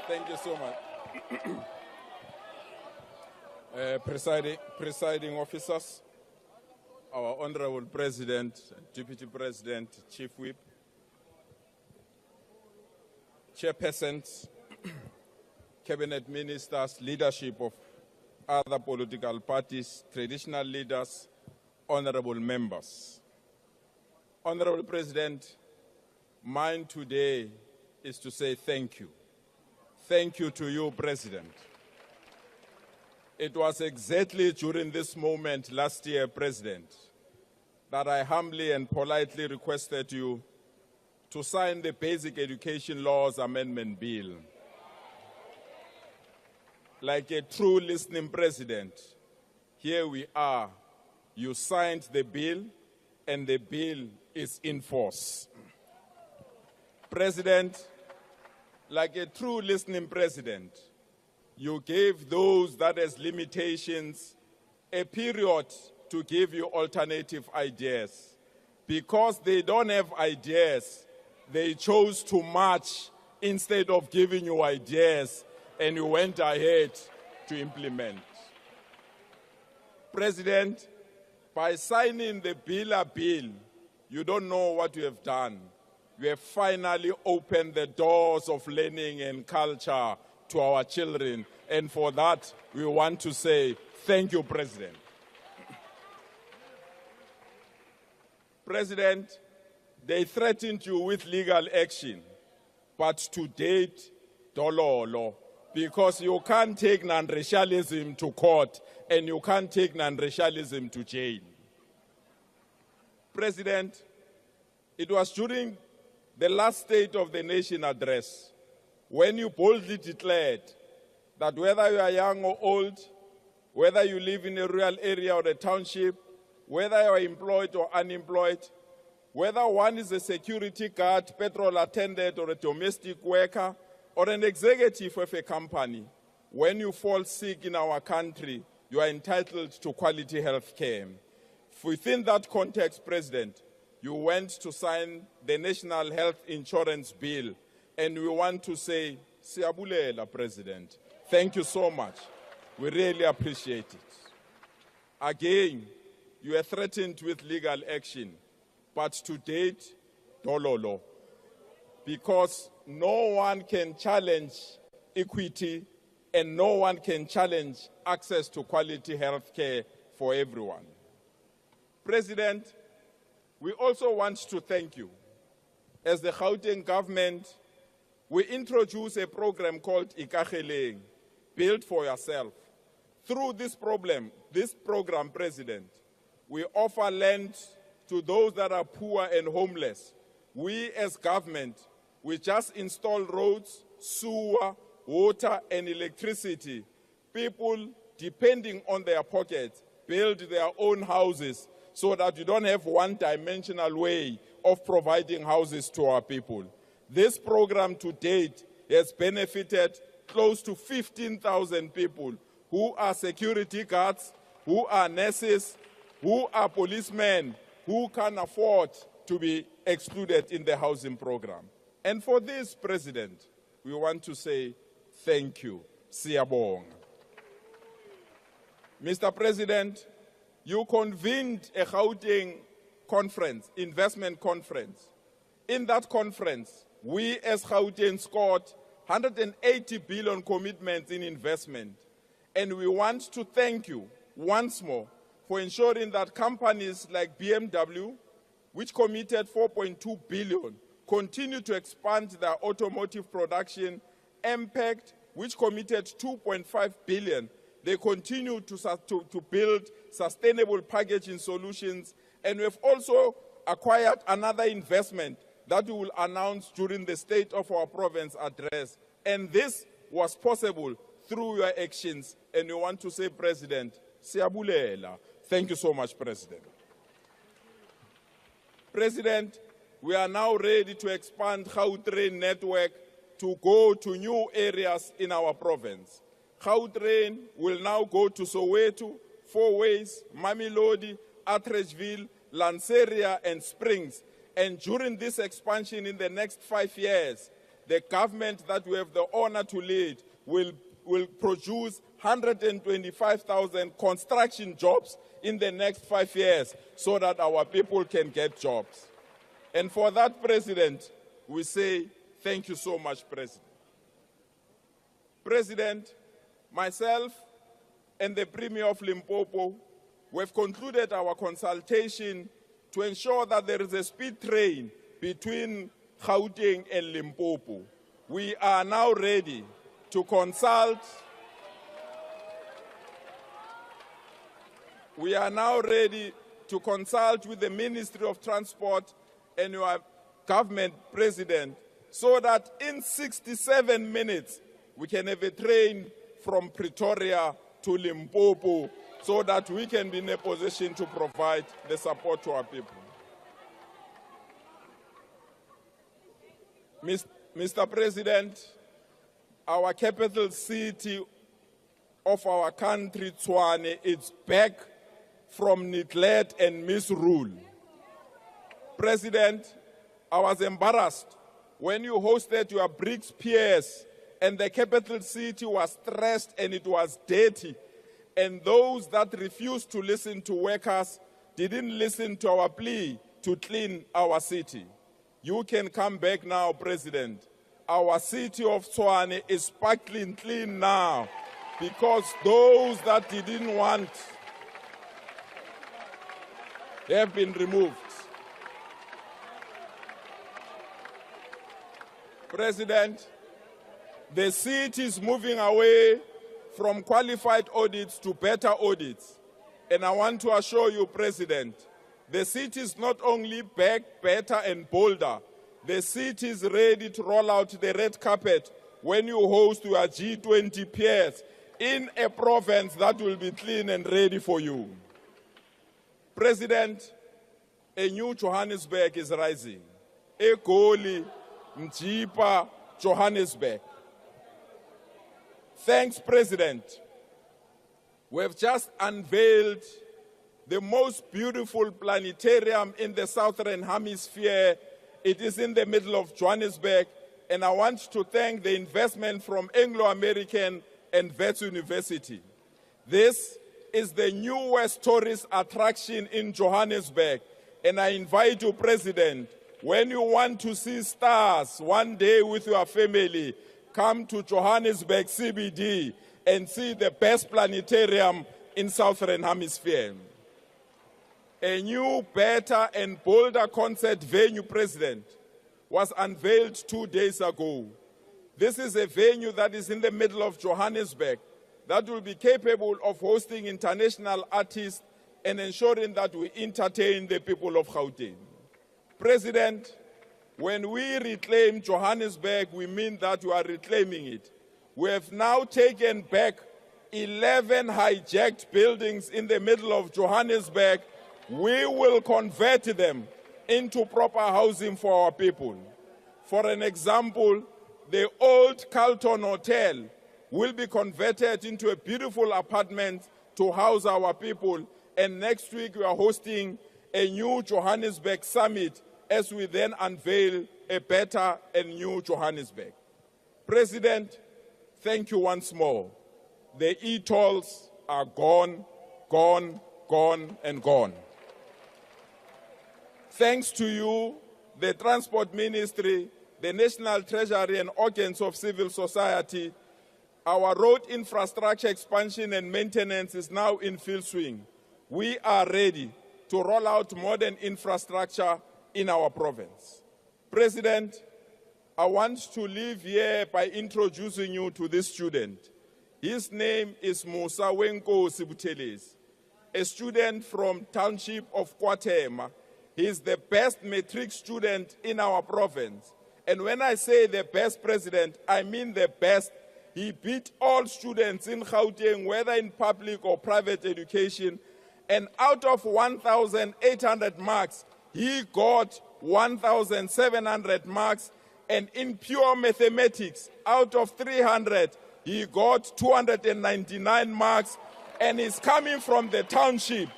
Thank you so much. Presiding officers, our Honorable President, Deputy President, Chief Whip, chairpersons, cabinet ministers, leadership of other political parties, traditional leaders, honorable members. Honorable President, mine today is to say thank you. Thank you to you, President. It was exactly during this moment last year, President, that I humbly and politely requested you to sign the Basic Education Laws Amendment Bill. Like a true listening president, here we are. You signed the bill, and the bill is in force. President, like a true listening president, you gave those that has limitations a period to give you alternative ideas. Because they don't have ideas, they chose to march instead of giving you ideas, and you went ahead to implement. President, by signing the bill, you don't know what you have done. You have finally opened the doors of learning and culture to our children. And for that, we want to say thank you, President. President, they threatened you with legal action, but to date, dololo, because you can't take non-racialism to court and you can't take non-racialism to jail. President, it was during the last State of the Nation address when you boldly declared that whether you are young or old, whether you live in a rural area or a township, whether you are employed or unemployed, whether one is a security guard, petrol attendant, or a domestic worker, or an executive of a company, when you fall sick in our country, you are entitled to quality health care. Within that context, President, you went to sign the National Health Insurance Bill, and we want to say, Siyabulela, President. Thank you so much. We really appreciate it. Again, you are threatened with legal action, but to date, dololo, because no one can challenge equity and no one can challenge access to quality health care for everyone. President, we also want to thank you. As the Gauteng government, we introduced a program called Ikageleng, Build for Yourself. Through this program, President, we offer land to those that are poor and homeless. We as government, we just install roads, sewer, water, and electricity. People, depending on their pockets, build their own houses so that you don't have one-dimensional way of providing houses to our people. This program to date has benefited close to 15,000 people who are security guards, who are nurses, who are policemen, who can afford to be excluded in the housing program. And for this, President, we want to say thank you. Siyabonga. Mr. President, you convened a Gauteng conference, investment conference. In that conference, we as Gauteng scored 180 billion commitments in investment. And we want to thank you once more for ensuring that companies like BMW, which committed 4.2 billion, continue to expand their automotive production. Impact, which committed 2.5 billion, they continue to build sustainable packaging solutions. And we've also acquired another investment that we will announce during the State of our Province address. And this was possible through your actions. And we want to say, President, Siyabulela. Thank you so much, President. President, we are now ready to expand Gautrain network to go to new areas in our province. Gautrain will now go to Soweto, Four Ways, Mamelodi, Atteridgeville, Lanseria, and Springs. And during this expansion in the next 5 years, the government that we have the honor to lead will produce 125,000 construction jobs in the next 5 years so that our people can get jobs. And for that, President, we say thank you so much, President. President, myself and the Premier of Limpopo, we have concluded our consultation to ensure that there is a speed train between Gauteng and Limpopo. We are now ready to consult. We are now ready to consult with the Ministry of Transport and your government, President, so that in 67 minutes we can have a train from Pretoria to Limpopo so that we can be in a position to provide the support to our people. Mr. President, our capital city of our country, Tshwane, is back from neglect and misrule. President, I was embarrassed when you hosted your BRICS peers and the capital city was stressed and it was dirty, and those that refused to listen to workers didn't listen to our plea to clean our city. You can come back now, President. Our city of Tshwane is sparkling clean now because those that didn't want have been removed. President, the city is moving away from qualified audits to better audits. And I want to assure you, President, the city is not only back, better and bolder, the city is ready to roll out the red carpet when you host your G20 peers in a province that will be clean and ready for you. President, a new Johannesburg is rising. Egoli, Mjipa, Johannesburg. Thanks, President. We have just unveiled the most beautiful planetarium in the Southern Hemisphere. It is in the middle of Johannesburg, and I want to thank the investment from Anglo-American and Wits University. This is the newest tourist attraction in Johannesburg, and I invite you, President, when you want to see stars one day with your family, come to Johannesburg CBD and see the best planetarium in Southern Hemisphere. A new, better and bolder concert venue, President, was unveiled 2 days ago. This is a venue that is in the middle of Johannesburg that will be capable of hosting international artists and ensuring that we entertain the people of Gauteng. President, when we reclaim Johannesburg, we mean that we are reclaiming it. We have now taken back 11 hijacked buildings in the middle of Johannesburg. We will convert them into proper housing for our people. For an example, the old Carlton Hotel will be converted into a beautiful apartment to house our people. And next week we are hosting a new Johannesburg summit as we then unveil a better and new Johannesburg. President, thank you once more. The e-tolls are gone, gone, gone, and gone. Thanks to you, the Transport Ministry, the National Treasury and organs of civil society, our road infrastructure expansion and maintenance is now in full swing. We are ready to roll out modern infrastructure in our province. President, I want to leave here by introducing you to this student. His name is Musa Wenko Sibuteles, a student from township of Kwatema. He is the best matric student in our province. And when I say the best, President, I mean the best. He beat all students in Gauteng, whether in public or private education. And out of 1,800 marks, he got 1,700 marks. And in pure mathematics, out of 300, he got 299 marks. And is coming from the township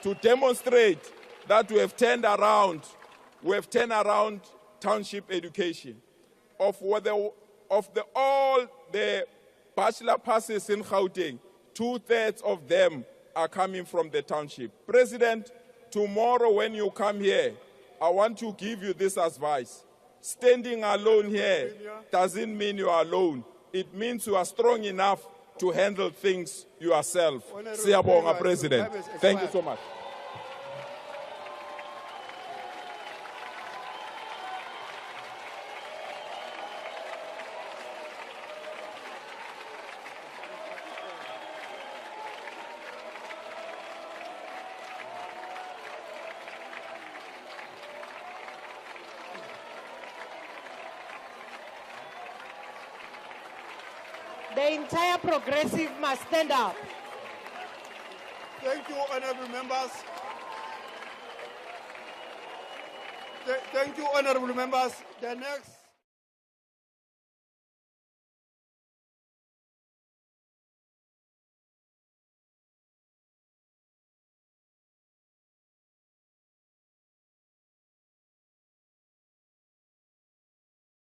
to demonstrate that we have turned around township education. of all the bachelor passes in Gauteng, 2/3 of them are coming from the township. President, tomorrow when you come here, I want to give you this advice. Standing alone here doesn't mean you are alone. It means you are strong enough to handle things yourself. Siyabonga, President. Thank you so much. The entire progressive must stand up. Thank you, honorable members. Thank you, honorable members. The next